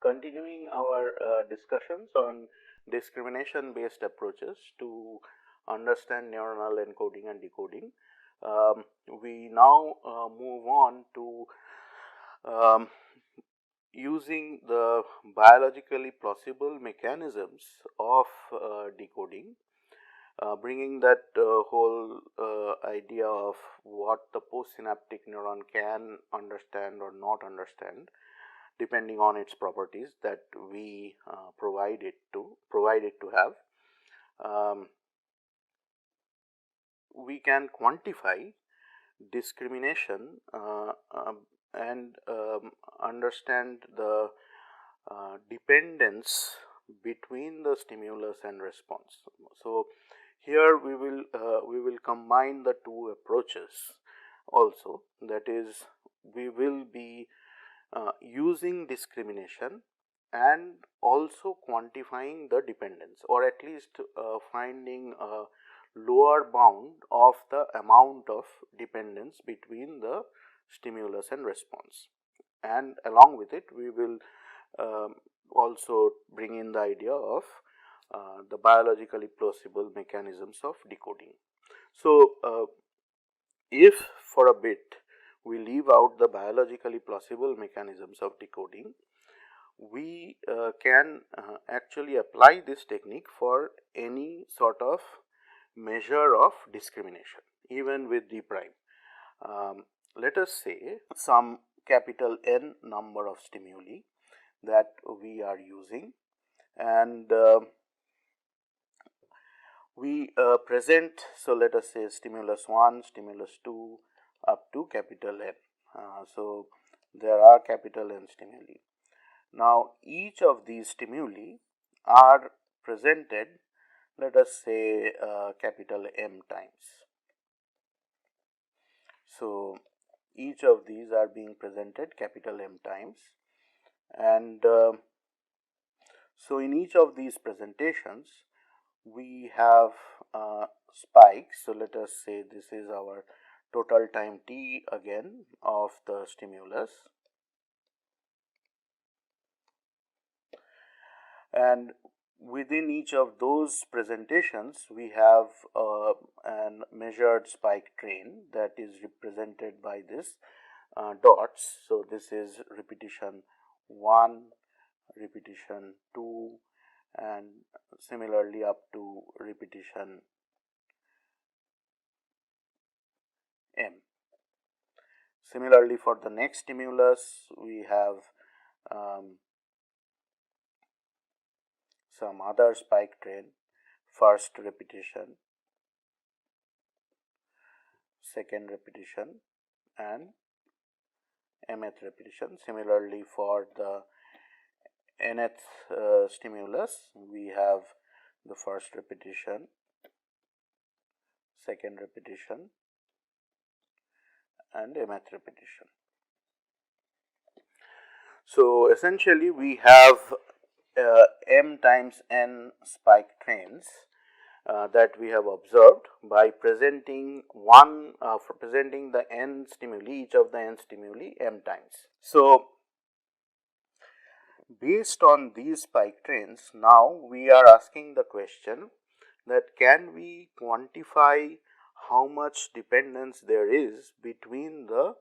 continuing our discussions on discrimination based approaches to understand neuronal encoding and decoding. We now move on to using the biologically plausible mechanisms of decoding, bringing that whole idea of what the postsynaptic neuron can understand or not understand depending on its properties that we provide it to have. We can quantify discrimination and understand the dependence between the stimulus and response. So here we will combine the two approaches also, that is, we will be using discrimination and also quantifying the dependence, or at least finding a lower bound of the amount of dependence between the stimulus and response, and along with it we will also bring in the idea of the biologically plausible mechanisms of decoding. So if for a bit we leave out the biologically plausible mechanisms of decoding, we can actually apply this technique for any sort of measure of discrimination, even with D prime. Let us say some capital N number of stimuli that we are using, and we present, so let us say stimulus 1, stimulus 2 up to capital N. So there are capital N stimuli. Now each of these stimuli are presented, let us say capital M times. So each of these are being presented capital M times, and so in each of these presentations we have spikes. So let us say this is our total time t again of the stimulus, and within each of those presentations we have an measured spike train that is represented by this dots. So this is repetition 1, repetition 2, and similarly up to repetition M. Similarly, for the next stimulus we have some other spike train, first repetition, second repetition, and mth repetition. Similarly, for the nth stimulus we have the first repetition, second repetition, and mth repetition. So essentially we have m times n spike trains that we have observed by presenting presenting the n stimuli, each of the n stimuli m times. So based on these spike trains, now we are asking the question that can we quantify how much dependence there is between the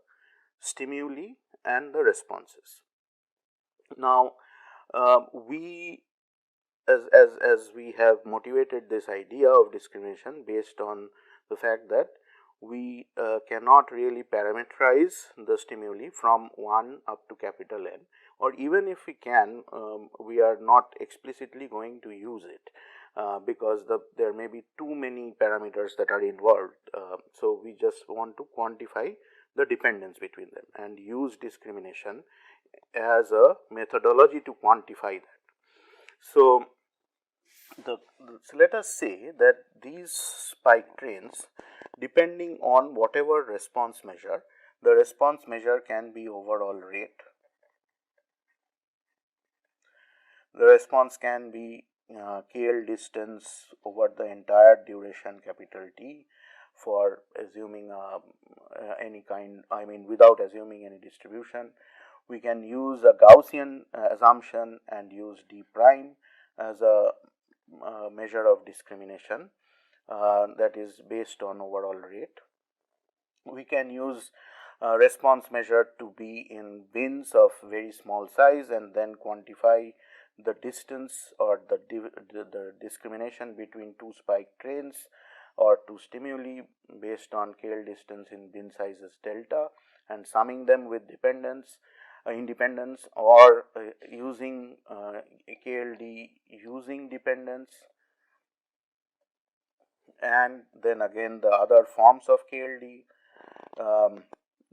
stimuli and the responses. Now we as we have motivated this idea of discrimination based on the fact that we cannot really parameterize the stimuli from 1 up to capital N, or even if we can, we are not explicitly going to use it because there may be too many parameters that are involved. So we just want to quantify the dependence between them and use discrimination as a methodology to quantify that. So let us say that these spike trains, depending on whatever response measure, the response measure can be overall rate, the response can be KL distance over the entire duration capital T for assuming any kind, I mean without assuming any distribution, We can use a Gaussian assumption and use d prime as a measure of discrimination that is based on overall rate. We can use response measure to be in bins of very small size and then quantify the distance or the discrimination between two spike trains or two stimuli based on KL distance in bin sizes delta and summing them with independence or using KLD using dependence, and then again the other forms of KLD,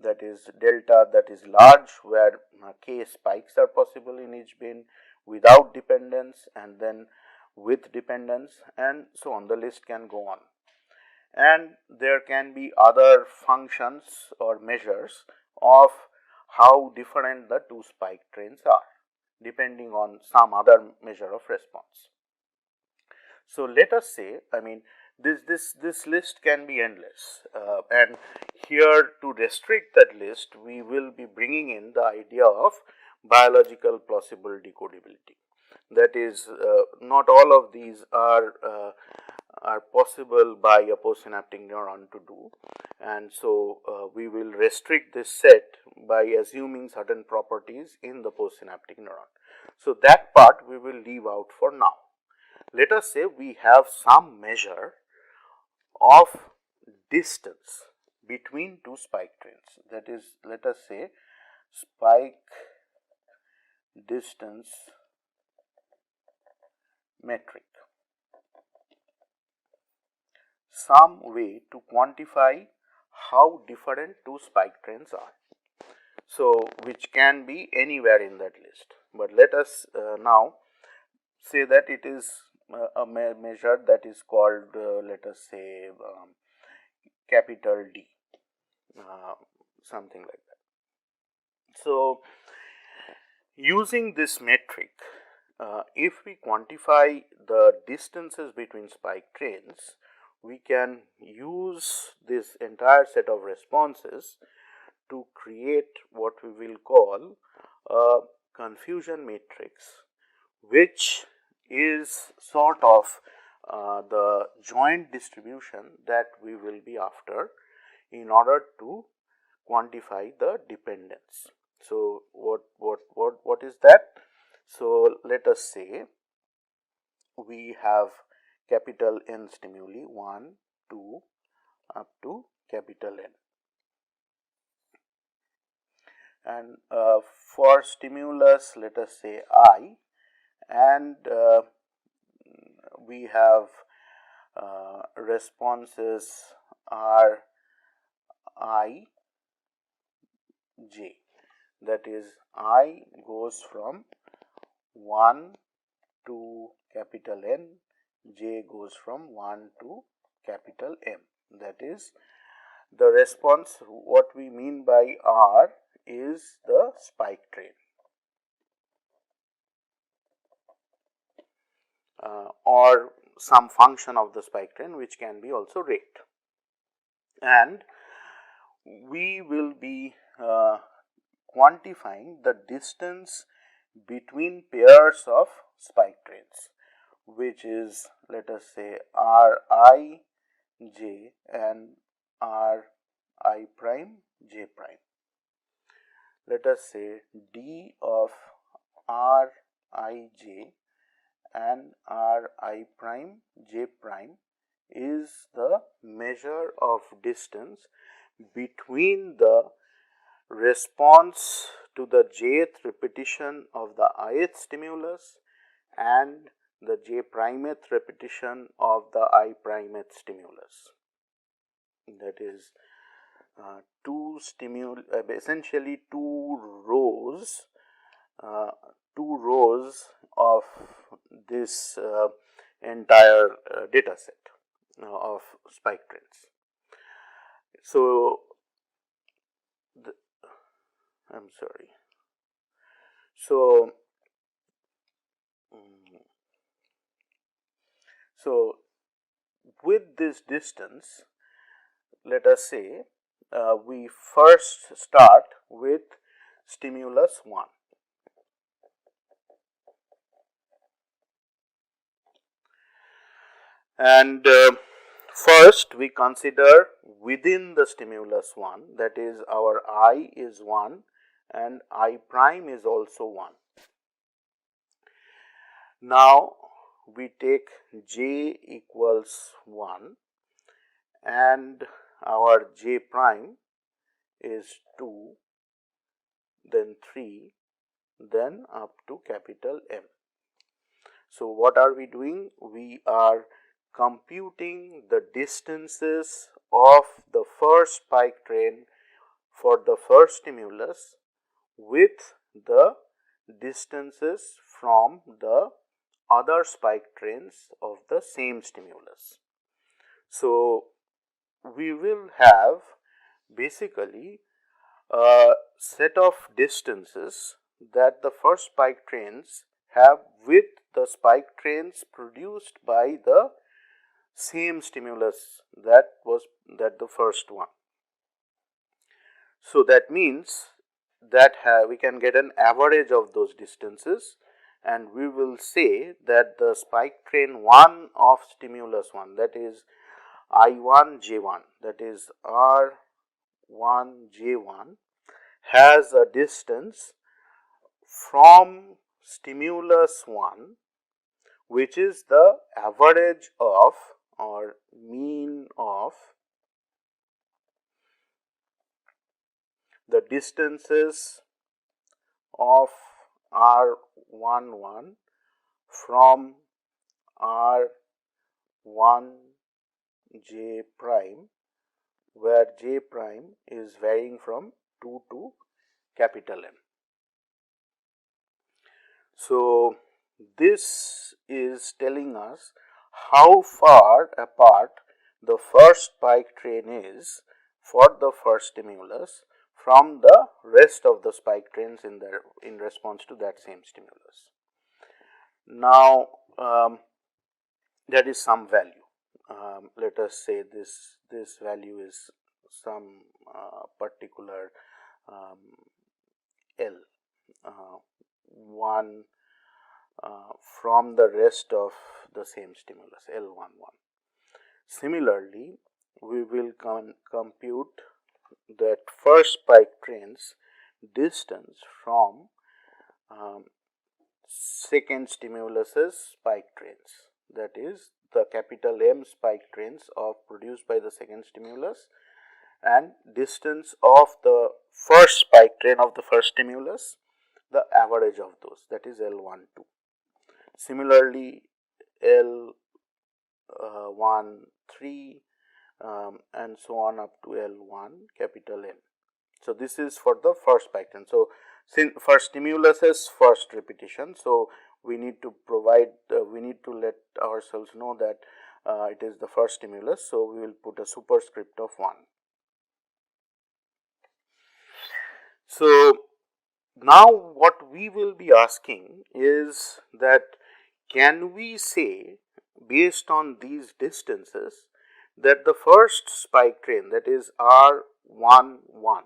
that is delta that is large where k spikes are possible in each bin, without dependence and then with dependence, and so on. The list can go on. And there can be other functions or measures of how different the two spike trains are depending on some other measure of response. So let us say, this list can be endless, and here to restrict that list we will be bringing in the idea of biological plausible decodability. That is, not all of these are possible by a postsynaptic neuron to do, and so we will restrict this set by assuming certain properties in the postsynaptic neuron. So that part we will leave out for now. Let us say we have some measure of distance between two spike trains, that is, let us say spike distance metric, some way to quantify how different two spike trains are. So, which can be anywhere in that list, but let us now say that it is a measure that is called let us say capital D, something like that. So, using this metric, if we quantify the distances between spike trains, we can use this entire set of responses to create what we will call a confusion matrix, which is sort of the joint distribution that we will be after in order to quantify the dependence. So, what is that? So, let us say we have capital N stimuli 1, 2 up to capital N, and for stimulus let us say I, and we have responses are I j, that is I goes from 1 to capital N, j goes from 1 to capital M. That is the response. What we mean by R is the spike train, or some function of the spike train, which can be also rate, and we will be quantifying the distance between pairs of spike trains, which is, let us say, R I j and R I prime j prime. Let us say d of R I j and R I prime j prime is the measure of distance between the response to the jth repetition of the ith stimulus and the j primeth repetition of the I primeth stimulus. That is essentially two rows of this entire data set of spike trains. So, I'm sorry. So, with this distance, let us say we first start with stimulus 1. And first we consider within the stimulus 1, that is our I is 1 and I prime is also 1. Now we take j equals 1 and our j prime is 2, then 3, then up to capital M. So what are we doing? We are computing the distances of the first spike train for the first stimulus with the distances from the other spike trains of the same stimulus. So we will have basically a set of distances that the first spike trains have with the spike trains produced by the same stimulus that the first one. So that means that we can get an average of those distances, and we will say that the spike train 1 of stimulus 1, that is I1 J1, that is R1 J1, has a distance from stimulus 1 which is the average of or mean of the distances of R11 from R1 J prime, where J prime is varying from 2 to capital M. So this is telling us how far apart the first spike train is for the first stimulus from the rest of the spike trains in response to that same stimulus. Now that is some value. Let us say this value is some particular L, 1 from the rest of the same stimulus, L11. Similarly, we will compute that first spike train's distance from second stimulus's spike trains, that is the capital M spike trains produced by the second stimulus, and distance of the first spike train of the first stimulus, the average of those, that is L12. Similarly, L13 and so on up to L1 capital N. So this is for the first spike train. So for stimulus's first repetition, so we need to provide, we need to let ourselves know that it is the first stimulus. So we will put a superscript of 1. So now what we will be asking is that can we say, based on these distances, that the first spike train, that is R11,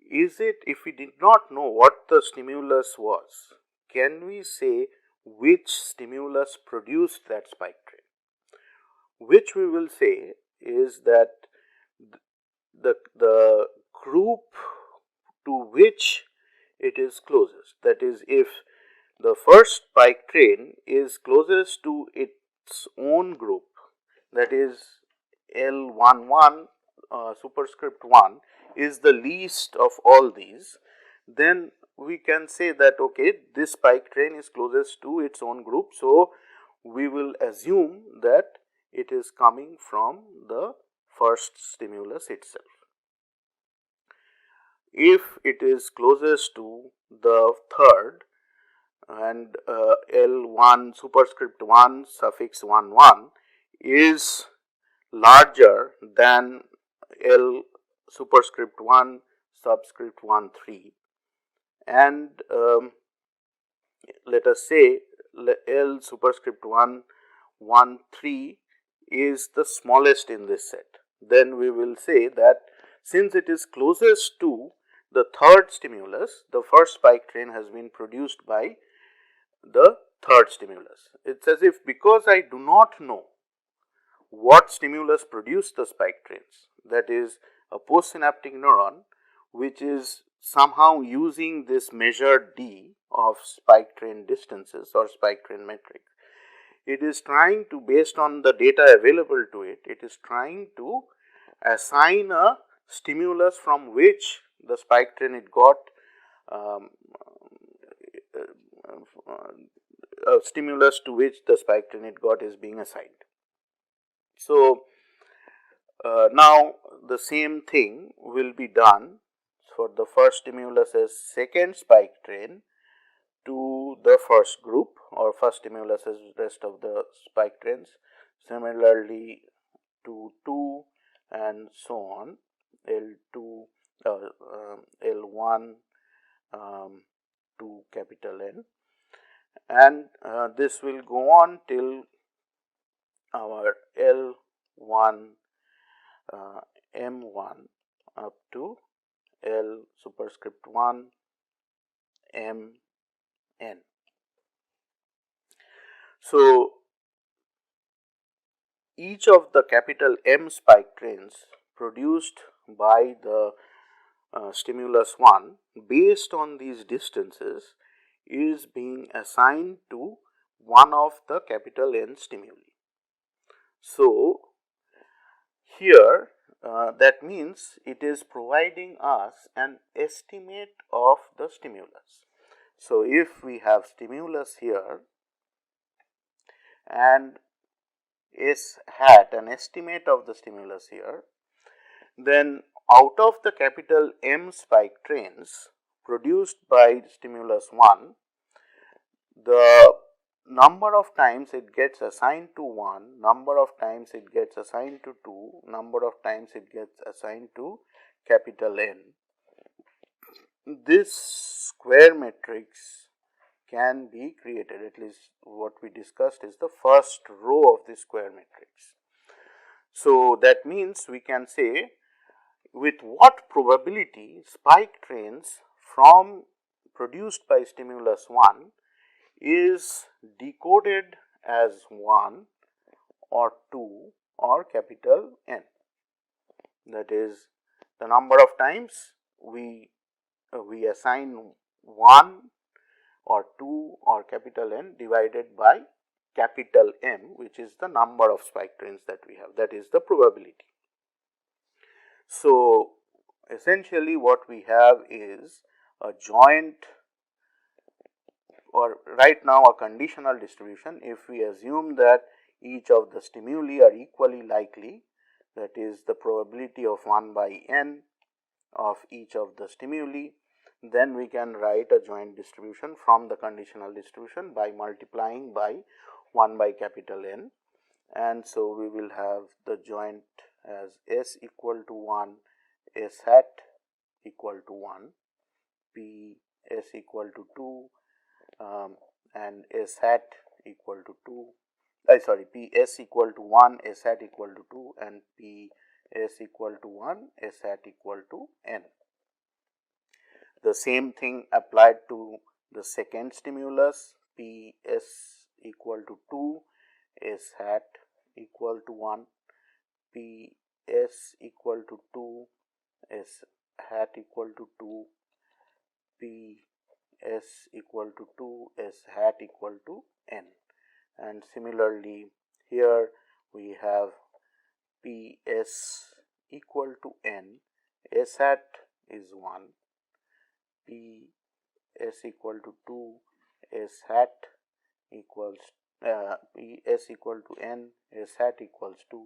is it, if we did not know what the stimulus was, can we say which stimulus produced that spike train? Which we will say is that the group to which it is closest, that is, if the first spike train is closest to its own group, that is L11 superscript 1 is the least of all these, then we can say that okay, this spike train is closest to its own group. So we will assume that it is coming from the first stimulus itself. If it is closest to the third, and L1 superscript 1 suffix 11 is larger than L superscript 1 subscript 13, and let us say L superscript 1 13 is the smallest in this set, then we will say that since it is closest to the third stimulus, the first spike train has been produced by the third stimulus. It's as if because I do not know what stimulus produced the spike trains, that is a postsynaptic neuron which is somehow using this measured d of spike train distances or spike train metric. It is trying to, based on the data available to it, it is trying to assign a stimulus from which the spike train it got um, a stimulus to which the spike train it got is being assigned. So, now the same thing will be done for the first stimulus as second spike train to the first group, or first stimulus as rest of the spike trains, similarly to 2 and so on, L2, L1 to capital N, and this will go on till our L1 M1 up to L superscript 1 M N. So, each of the capital M spike trains produced by the stimulus 1 based on these distances is being assigned to one of the capital N stimuli. So, here that means it is providing us an estimate of the stimulus. So, if we have stimulus here and S hat, an estimate of the stimulus here, then out of the capital M spike trains produced by stimulus 1, the number of times it gets assigned to 1, number of times it gets assigned to 2, number of times it gets assigned to capital N. This square matrix can be created, at least what we discussed is the first row of the square matrix. So, that means we can say with what probability spike trains from produced by stimulus 1 is decoded as 1 or 2 or capital N. That is the number of times we assign 1 or 2 or capital N divided by capital M, which is the number of spike trains that we have, that is the probability. So, essentially what we have is a joint, or right now a conditional distribution. If we assume that each of the stimuli are equally likely, that is the probability of 1 by n of each of the stimuli, then we can write a joint distribution from the conditional distribution by multiplying by 1 by capital N, and so we will have the joint as S equal to 1, S hat equal to 1, P S equal to 2 and S hat equal to 2, P S equal to 1, S hat equal to 2 and P S equal to 1, S hat equal to N. The same thing applied to the second stimulus, P S equal to 2, S hat equal to 1, P S equal to 2, S hat equal to 2, P S equal to 2, S hat equal to N. And similarly here we have P S equal to N, S hat is 1, P S equal to 2, S hat equals P S equal to N, S hat equals 2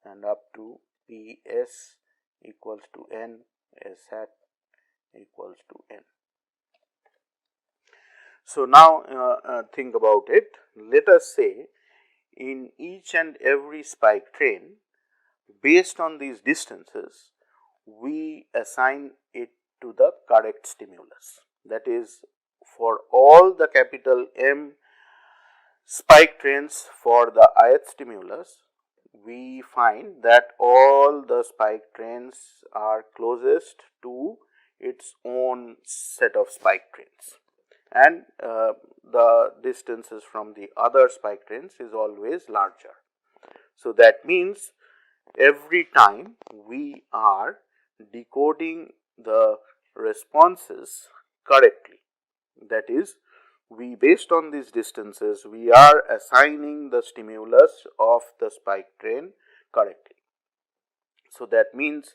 and up to P S equals to N, S hat equals to N. So, now think about it. Let us say in each and every spike train, based on these distances, we assign it to the correct stimulus. That is, for all the capital M spike trains for the ith stimulus, we find that all the spike trains are closest to its own set of spike trains, and the distances from the other spike trains is always larger. So that means every time we are decoding the responses correctly, that is, we based on these distances we are assigning the stimulus of the spike train correctly. So that means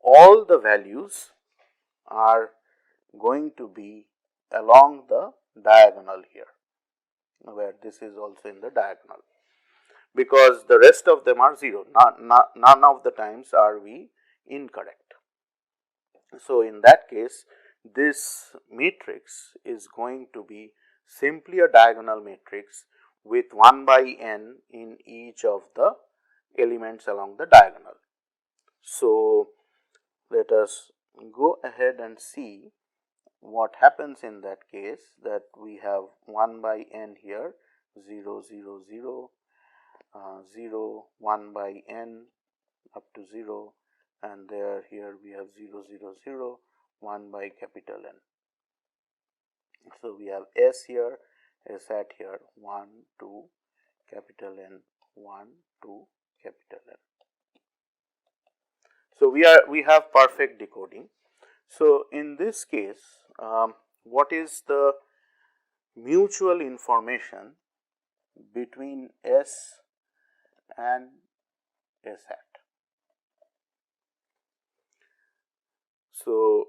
all the values are going to be along the diagonal here, where this is also in the diagonal, because the rest of them are 0. None of the times are we incorrect. So in that case, this matrix is going to be simply a diagonal matrix with 1 by n in each of the elements along the diagonal. So let us go ahead and see what happens in that case, that we have 1 by n here, 0 0 0, 0 1 by n up to 0, and there here we have 0 0 0 1 by capital N. So we have S here, S hat here, 1 2 capital N, 1 2 capital N. So we have perfect decoding. So in this case, what is the mutual information between S and S hat? So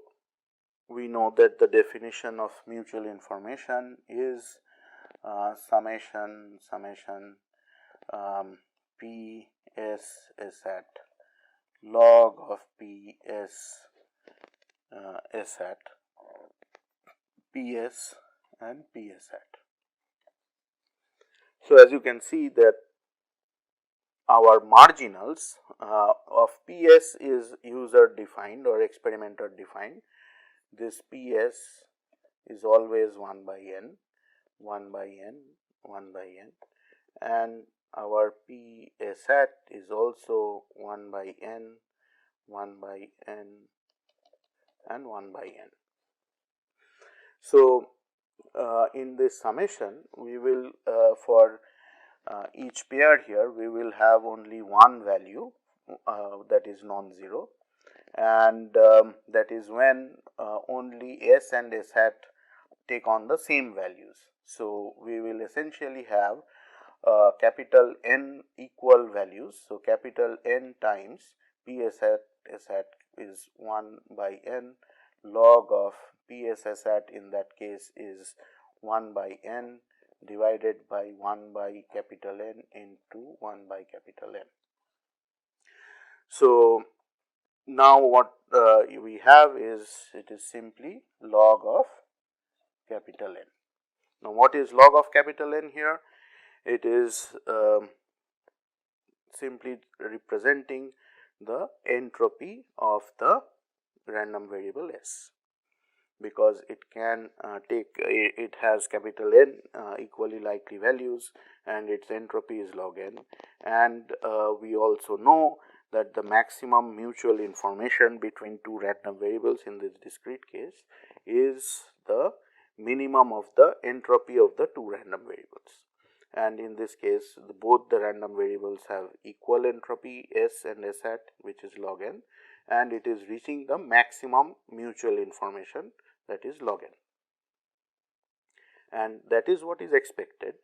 we know that the definition of mutual information is summation P S S hat log of P S S hat P S and P S hat. So as you can see that our marginals of PS is user defined or experimenter defined. This PS is always 1 by n, 1 by n, 1 by n, and our PS hat is also 1 by n, 1 by n, and 1 by n. So in this summation we will for each pair here we will have only one value that is non-zero, and that is when only S and S hat take on the same values. So we will essentially have capital N equal values. So capital N times P S hat S hat is 1 by n, log of P S S hat in that case is 1 by n divided by 1 by capital N into 1 by capital N. So now what we have is, it is simply log of capital N. Now what is log of capital N here? It is simply representing the entropy of the random variable S, because it can it has capital N equally likely values and its entropy is log n, and we also know that the maximum mutual information between two random variables in this discrete case is the minimum of the entropy of the two random variables, and in this case both the random variables have equal entropy S and S hat, which is log n, and it is reaching the maximum mutual information, that is log n, and that is what is expected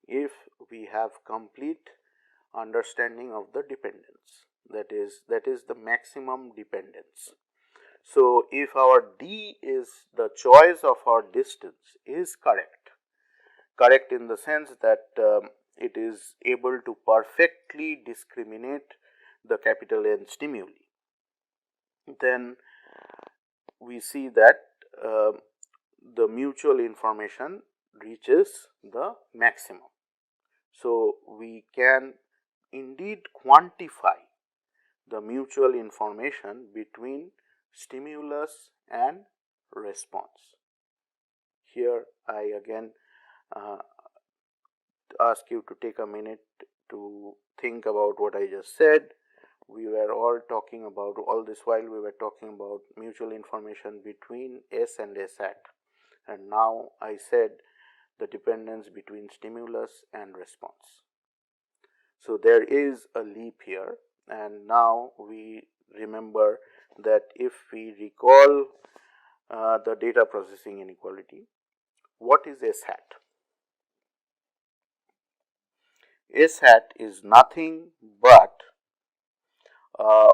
if we have complete understanding of the dependence, that is the maximum dependence. So if our D is the choice of our distance is correct in the sense that it is able to perfectly discriminate the capital N stimuli, then we see that the mutual information reaches the maximum. So we can indeed quantify the mutual information between stimulus and response. Here I again ask you to take a minute to think about what I just said. we were all talking about, all this while we were talking about mutual information between S and S hat, and now I said the dependence between stimulus and response. So there is a leap here, and now we remember that if we recall the data processing inequality, what is S hat? S hat is nothing but a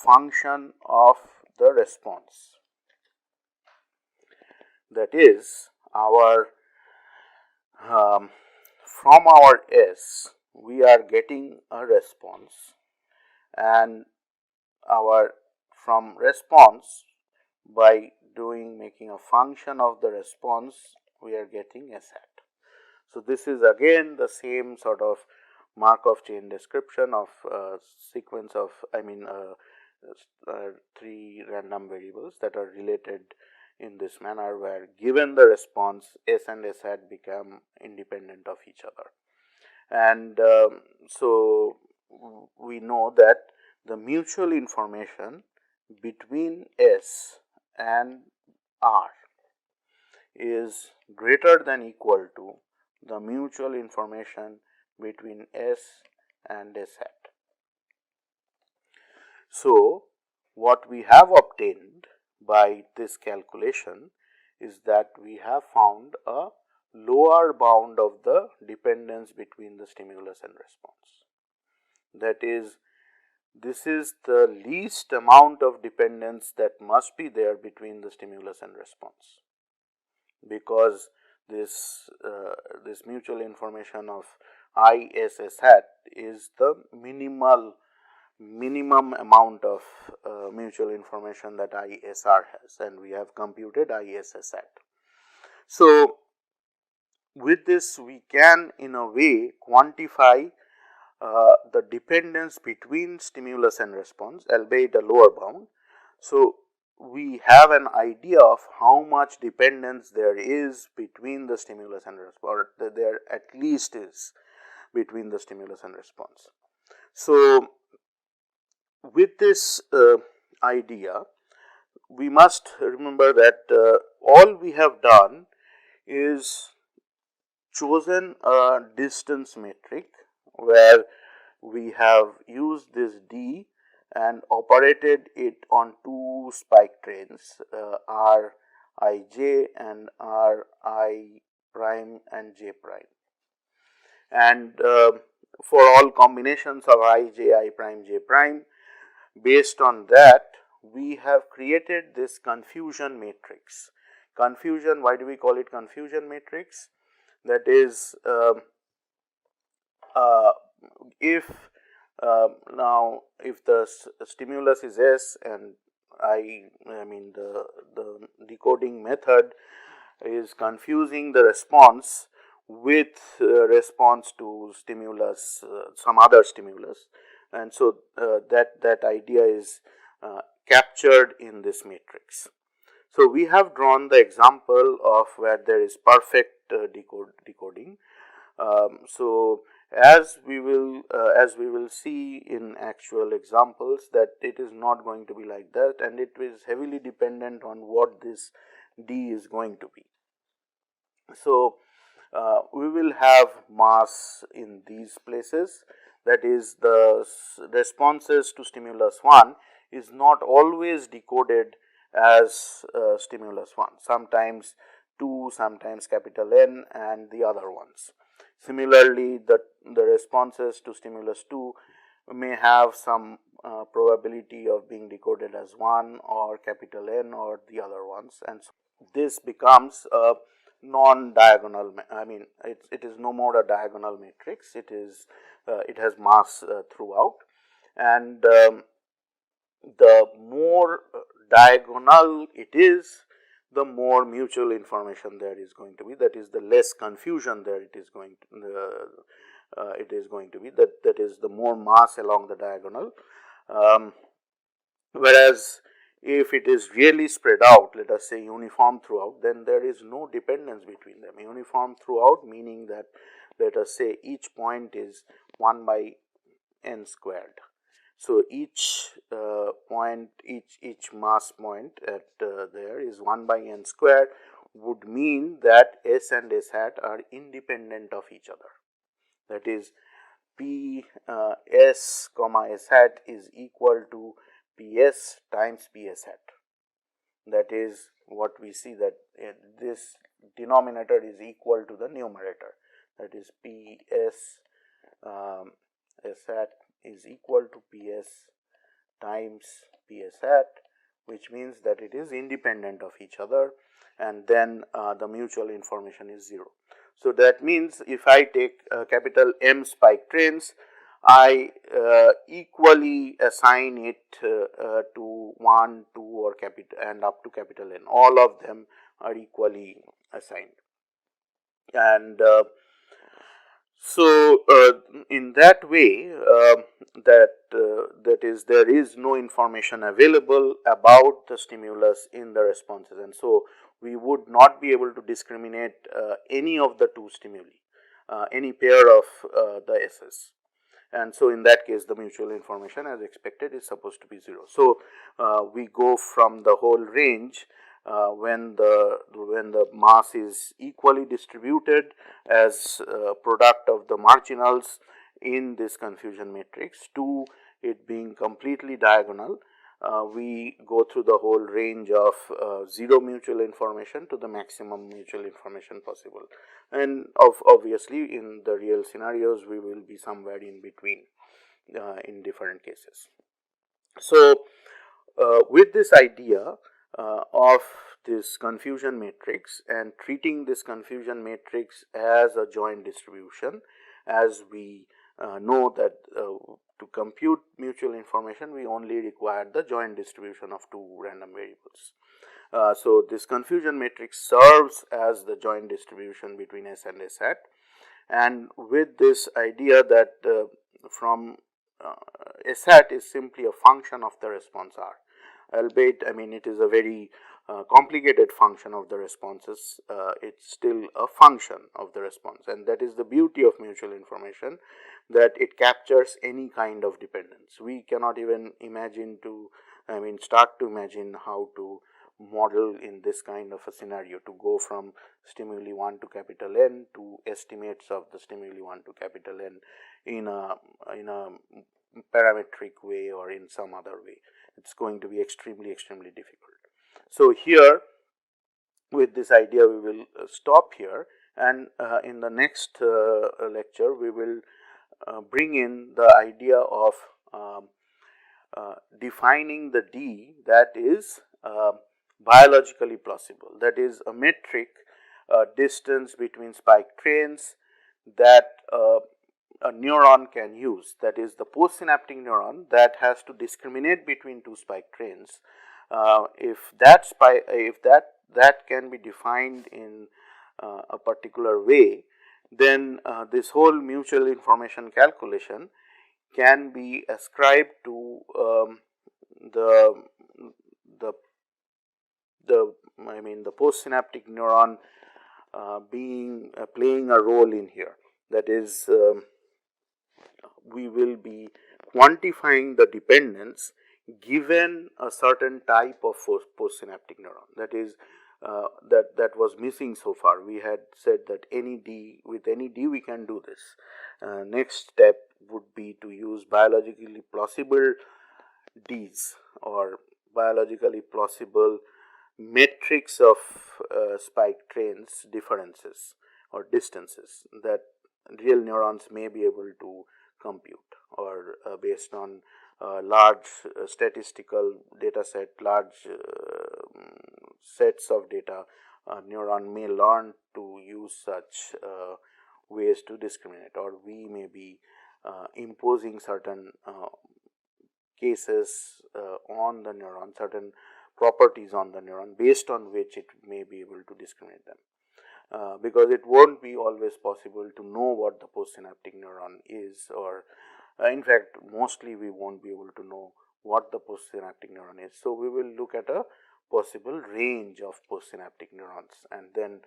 function of the response. That is, our from our S we are getting a response, and our from response, by making a function of the response, we are getting S hat. So this is again the same sort of Markov chain description of sequence of, three random variables that are related in this manner, where given the response, S and S hat become independent of each other. And so we know that the mutual information between S and R is greater than equal to the mutual information between S and S hat. So what we have obtained by this calculation is that we have found a lower bound of the dependence between the stimulus and response. That is, this is the least amount of dependence that must be there between the stimulus and response, because this mutual information of ISS hat is the minimum amount of mutual information that ISR has, and we have computed ISS hat. So with this we can in a way quantify the dependence between stimulus and response, albeit a lower bound. So we have an idea of how much dependence there is between the stimulus and response, or there at least is between the stimulus and response. So with this idea, we must remember that all we have done is chosen a distance metric where we have used this D and operated it on two spike trains, R I j and R I prime and j prime, and for all combinations of I j, I prime, j prime, based on that we have created this confusion matrix. Confusion, why do we call it confusion matrix? That is, if now if the stimulus is S and the decoding method is confusing the response with response to stimulus, some other stimulus, and so that idea is captured in this matrix. So we have drawn the example of where there is perfect decoding. So as we will see in actual examples, that it is not going to be like that, and it is heavily dependent on what this D is going to be. So we will have mass in these places, that is, the responses to stimulus 1 is not always decoded as stimulus 1, sometimes 2, sometimes capital N and the other ones. Similarly, the responses to stimulus 2 may have some probability of being decoded as 1 or capital N or the other ones, and so this becomes a non-diagonal, it is no more a diagonal matrix, it has mass throughout, and the more diagonal it is, the more mutual information there is going to be, that is, the less confusion there it is going to be, that is, the more mass along the diagonal, whereas if it is really spread out, let us say uniform throughout, then there is no dependence between them. Uniform throughout meaning that, let us say, each point is 1 by n squared, So each point, each mass point at there is 1 by n square, would mean that S and S hat are independent of each other. That is, P S comma S hat is equal to P S times P S hat. That is what we see, that this denominator is equal to the numerator, that is P S S hat is equal to P S times P S hat, which means that it is independent of each other, and then the mutual information is 0. So that means if I take capital M spike trains, I equally assign it to 1, 2 or capital and up to capital N. All of them are equally assigned, and so in that way, that is, there is no information available about the stimulus in the responses, and so we would not be able to discriminate any of the two stimuli, any pair of the S's. And so in that case, the mutual information as expected is supposed to be 0. So we go from the whole range when the mass is equally distributed as product of the marginals in this confusion matrix, to it being completely diagonal. We go through the whole range of 0 mutual information to the maximum mutual information possible, and obviously in the real scenarios we will be somewhere in between in different cases. So with this idea of this confusion matrix and treating this confusion matrix as a joint distribution, as we know that to compute mutual information we only require the joint distribution of two random variables. So this confusion matrix serves as the joint distribution between S and S hat, and with this idea that from S hat is simply a function of the response R, albeit I mean it is a very complicated function of the responses, it's still a function of the response, and that is the beauty of mutual information, that it captures any kind of dependence. We cannot even imagine to, I mean start to imagine how to model in this kind of a scenario, to go from stimuli 1 to capital N to estimates of the stimuli 1 to capital N in a parametric way or in some other way. It's going to be extremely difficult. So here with this idea we will stop here, and in the next lecture we will bring in the idea of defining the D that is biologically plausible, that is a metric distance between spike trains that a neuron can use, that is the postsynaptic neuron that has to discriminate between two spike trains. If that can be defined in a particular way, then this whole mutual information calculation can be ascribed to the postsynaptic neuron playing a role in here. That is, we will be quantifying the dependence given a certain type of postsynaptic neuron. That is, that was missing so far. We had said that with any D we can do this. Next step would be to use biologically plausible Ds or biologically plausible metrics of spike trains differences or distances that real neurons may be able to compute, or based on large statistical data set, large sets of data, a neuron may learn to use such ways to discriminate, or we may be imposing certain cases on the neuron, certain properties on the neuron based on which it may be able to discriminate them. Because it won't be always possible to know what the postsynaptic neuron is, or in fact mostly we won't be able to know what the postsynaptic neuron is. So we will look at a possible range of postsynaptic neurons and then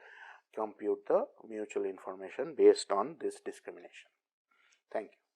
compute the mutual information based on this discrimination. Thank you.